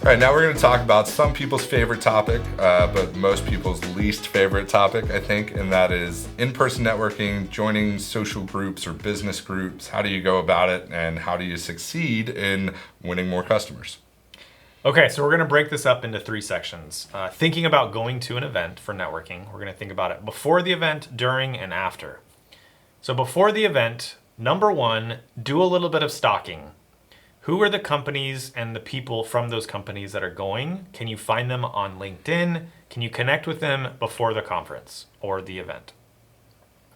All right, now we're going to talk about some people's favorite topic, but most people's least favorite topic, I think, and that is in-person networking, joining social groups or business groups. How do you go about it, and how do you succeed in winning more customers? Okay, so we're going to break this up into three sections. Thinking about going to an event for networking, we're going to think about it before the event, during, and after. So before the event, number one, do a little bit of stalking. Who are the companies and the people from those companies that are going? Can you find them on LinkedIn? Can you connect with them before the conference or the event?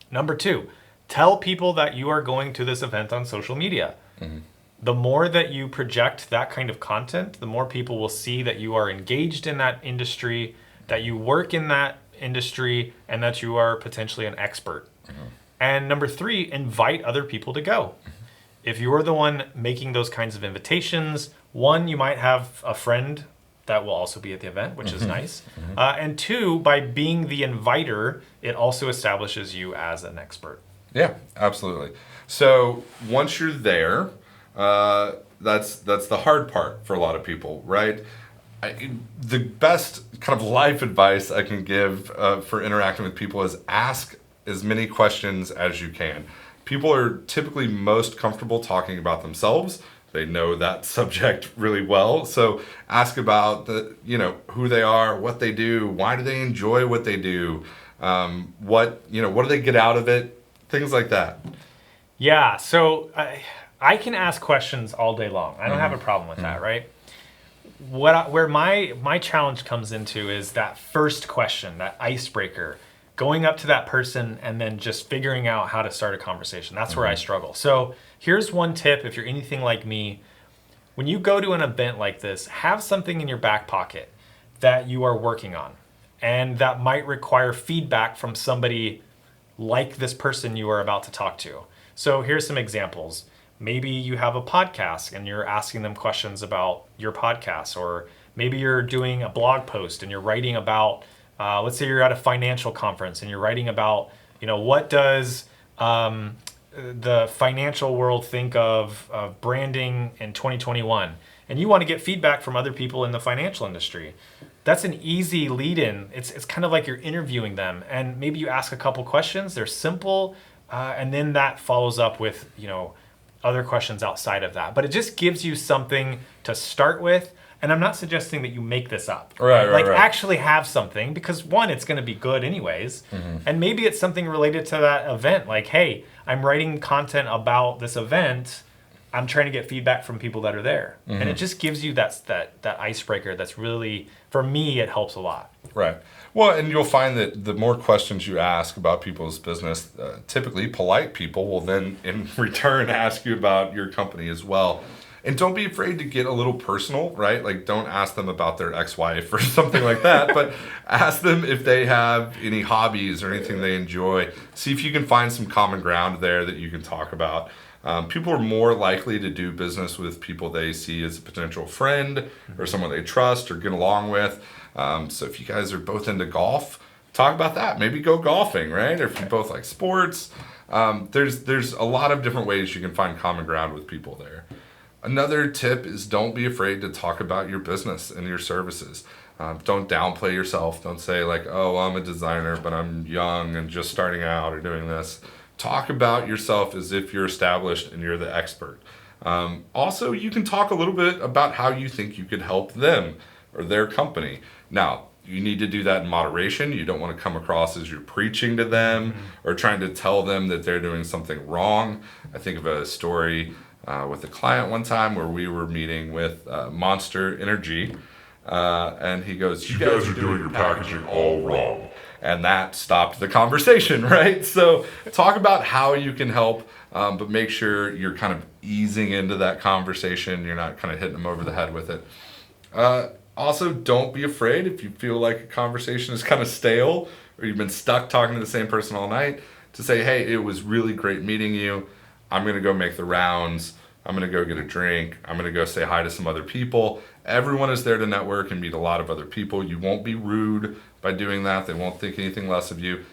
Number two, tell people that you are going to this event on social media. Mm-hmm. The more that you project that kind of content, the more people will see that you are engaged in that industry, that you work in that industry, and that you are potentially an expert. Mm-hmm. And number three, invite other people to go. If you're the one making those kinds of invitations, one, you might have a friend that will also be at the event, which is nice. Mm-hmm. And two, by being the inviter, it also establishes you as an expert. Yeah, absolutely. So once you're there, that's the hard part for a lot of people, right? The best kind of life advice I can give for interacting with people is ask as many questions as you can. People are typically most comfortable talking about themselves. They know that subject really well. So ask about who they are, what they do, why do they enjoy what they do, what do they get out of it, things like that. Yeah, so I can ask questions all day long. I don't have a problem with that, right? Where my challenge comes into is that first question, that icebreaker. Going up to that person and then just figuring out how to start a conversation. That's where I struggle. So here's one tip if you're anything like me. When you go to an event like this, have something in your back pocket that you are working on and that might require feedback from somebody like this person you are about to talk to. So here's some examples. Maybe you have a podcast and you're asking them questions about your podcast, or maybe you're doing a blog post and you're writing about let's say you're at a financial conference and you're writing about, what does the financial world think of branding in 2021? And you want to get feedback from other people in the financial industry. That's an easy lead-in. It's kind of like you're interviewing them. And maybe you ask a couple questions. They're simple. And then that follows up with, other questions outside of that. But it just gives you something to start with. And I'm not suggesting that you make this up. Right. Actually have something, because one, it's going to be good anyways. Mm-hmm. And maybe it's something related to that event. Like, hey, I'm writing content about this event. I'm trying to get feedback from people that are there. Mm-hmm. And it just gives you that icebreaker that's really, for me, it helps a lot. Right. Well, and you'll find that the more questions you ask about people's business, typically polite people will then in return ask you about your company as well. And don't be afraid to get a little personal, right? Like, don't ask them about their ex-wife or something like that, but ask them if they have any hobbies or anything they enjoy. See if you can find some common ground there that you can talk about. People are more likely to do business with people they see as a potential friend or someone they trust or get along with. So if you guys are both into golf, talk about that. Maybe go golfing, right? Or if you both like sports. There's a lot of different ways you can find common ground with people there. Another tip is don't be afraid to talk about your business and your services. Don't downplay yourself. Don't say like, oh, I'm a designer, but I'm young and just starting out or doing this. Talk about yourself as if you're established and you're the expert. Also, you can talk a little bit about how you think you could help them or their company. Now, you need to do that in moderation. You don't want to come across as you're preaching to them or trying to tell them that they're doing something wrong. I think of a story with a client one time where we were meeting with Monster Energy, and he goes, you guys are doing your packaging all wrong. And that stopped the conversation, right? So talk about how you can help, but make sure you're kind of easing into that conversation. You're not kind of hitting them over the head with it. Also, don't be afraid if you feel like a conversation is kind of stale or you've been stuck talking to the same person all night to say, hey, it was really great meeting you. I'm going to go make the rounds. I'm going to go get a drink. I'm going to go say hi to some other people. Everyone is there to network and meet a lot of other people. You won't be rude by doing that. They won't think anything less of you.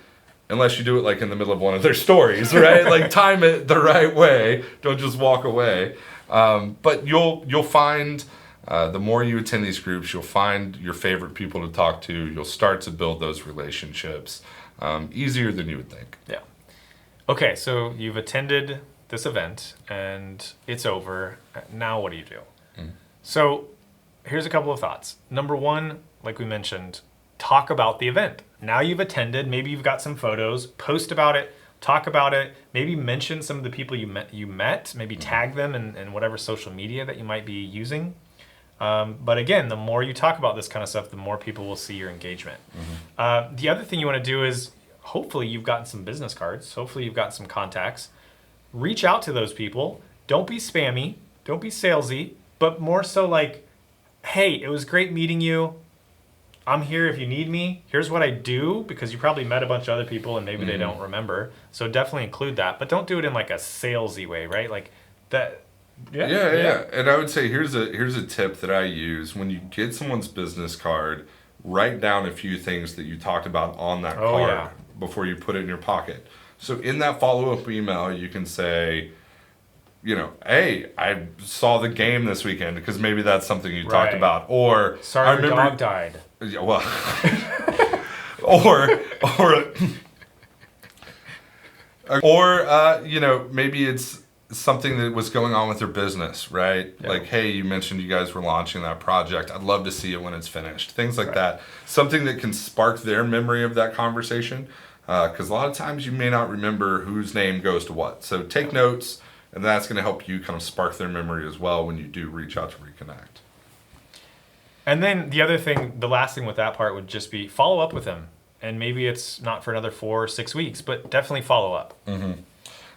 Unless you do it like in the middle of one of their stories, right? Like time it the right way. Don't just walk away. But you'll find The more you attend these groups, you'll find your favorite people to talk to. You'll start to build those relationships easier than you would think. Yeah. Okay, so you've attended this event and it's over. Now what do you do? So here's a couple of thoughts. Number one, like we mentioned, talk about the event. Now you've attended, maybe you've got some photos, post about it, talk about it, maybe mention some of the people you met, maybe tag them in whatever social media that you might be using. But again, the more you talk about this kind of stuff, the more people will see your engagement. The other thing you want to do is, hopefully you've gotten some business cards. Hopefully you've got some contacts. Reach out to those people. Don't be spammy. Don't be salesy, but more so like, hey, it was great meeting you. I'm here if you need me. Here's what I do, because you probably met a bunch of other people and maybe they don't remember. So definitely include that, but don't do it in like a salesy way, right? Like that. Yeah. And I would say here's a tip that I use. When you get someone's business card, write down a few things that you talked about on that card before you put it in your pocket. So in that follow-up email, you can say, hey, I saw the game this weekend, because maybe that's something you talked about. Or sorry, I remember, your dog died. Yeah, well, or maybe it's something that was going on with their business, right? Yeah. Like, hey, you mentioned you guys were launching that project. I'd love to see it when it's finished. Things like that. Something that can spark their memory of that conversation. Because a lot of times you may not remember whose name goes to what. So take notes, and that's going to help you kind of spark their memory as well when you do reach out to reconnect. And then the other thing, the last thing with that part would just be follow up with them. And maybe it's not for another 4 or 6 weeks, but definitely follow up.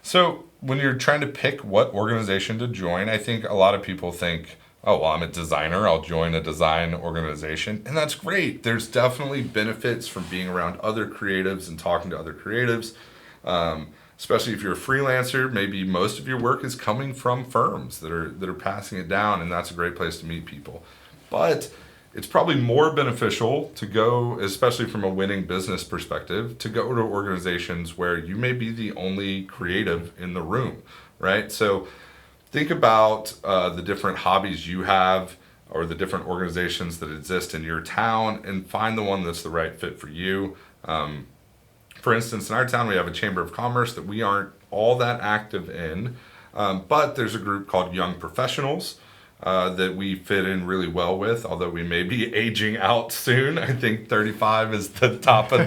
So when you're trying to pick what organization to join, I think a lot of people think, oh, well, I'm a designer, I'll join a design organization. And that's great. There's definitely benefits from being around other creatives and talking to other creatives. Especially if you're a freelancer, maybe most of your work is coming from firms that are passing it down, and that's a great place to meet people. But it's probably more beneficial to go, especially from a winning business perspective, to go to organizations where you may be the only creative in the room, right? So think about the different hobbies you have, or the different organizations that exist in your town, and find the one that's the right fit for you. For instance, in our town, we have a Chamber of Commerce that we aren't all that active in, but there's a group called Young Professionals that we fit in really well with, although we may be aging out soon. I think 35 is the top of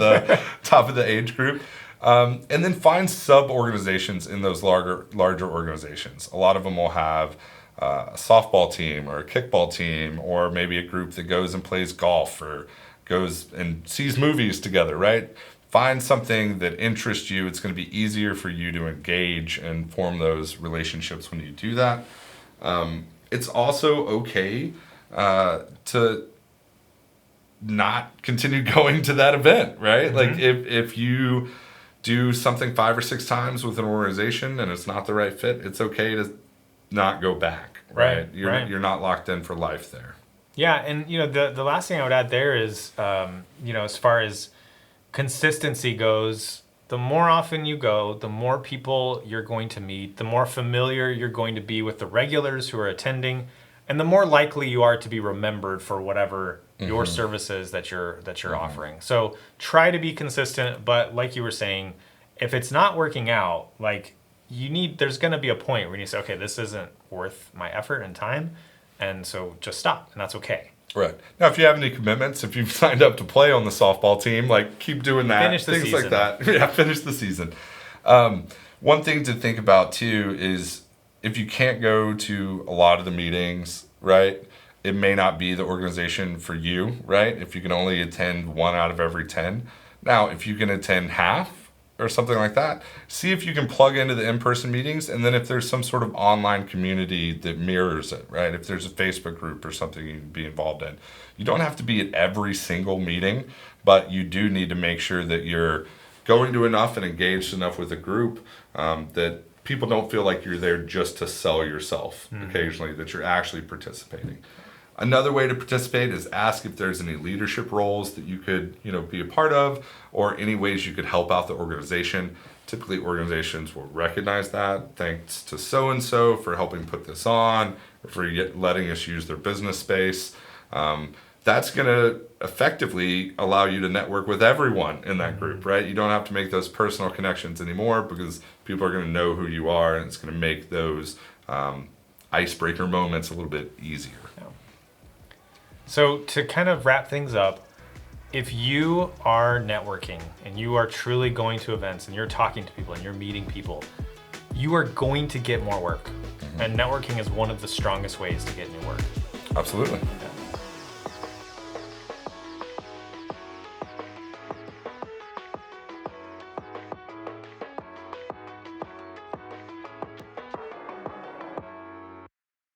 the age group. And then find sub-organizations in those larger organizations. A lot of them will have a softball team or a kickball team, or maybe a group that goes and plays golf or goes and sees movies together, right? Find something that interests you. It's going to be easier for you to engage and form those relationships when you do that. It's also okay to not continue going to that event, right? Like if you do something 5 or 6 times with an organization and it's not the right fit, it's okay to not go back, right? You're not locked in for life there. Yeah, and the last thing I would add there is, as far as consistency goes, the more often you go, the more people you're going to meet, the more familiar you're going to be with the regulars who are attending, and the more likely you are to be remembered for whatever your services that you're offering. So try to be consistent, but like you were saying, if it's not working out, like there's going to be a point where you say, okay, this isn't worth my effort and time, and so just stop, and that's okay. Right. Now, if you have any commitments, if you've signed up to play on the softball team, like keep doing that. Finish the season. Like that. Yeah, finish the season. One thing to think about too is if you can't go to a lot of the meetings, right, it may not be the organization for you, right? If you can only attend 1 out of every 10. Now, if you can attend half or something like that, see if you can plug into the in-person meetings, and then if there's some sort of online community that mirrors it, right? If there's a Facebook group or something you can be involved in. You don't have to be at every single meeting, but you do need to make sure that you're going to enough and engaged enough with a group that people don't feel like you're there just to sell yourself occasionally, that you're actually participating. Another way to participate is ask if there's any leadership roles that you could, be a part of, or any ways you could help out the organization. typically organizations will recognize that. Thanks to so-and-so for helping put this on, or for letting us use their business space. That's going to effectively allow you to network with everyone in that group, right? You don't have to make those personal connections anymore because people are going to know who you are, and it's going to make those icebreaker moments a little bit easier. Yeah. So to kind of wrap things up, if you are networking and you are truly going to events and you're talking to people and you're meeting people, you are going to get more work. And networking is one of the strongest ways to get new work. Absolutely. Yeah.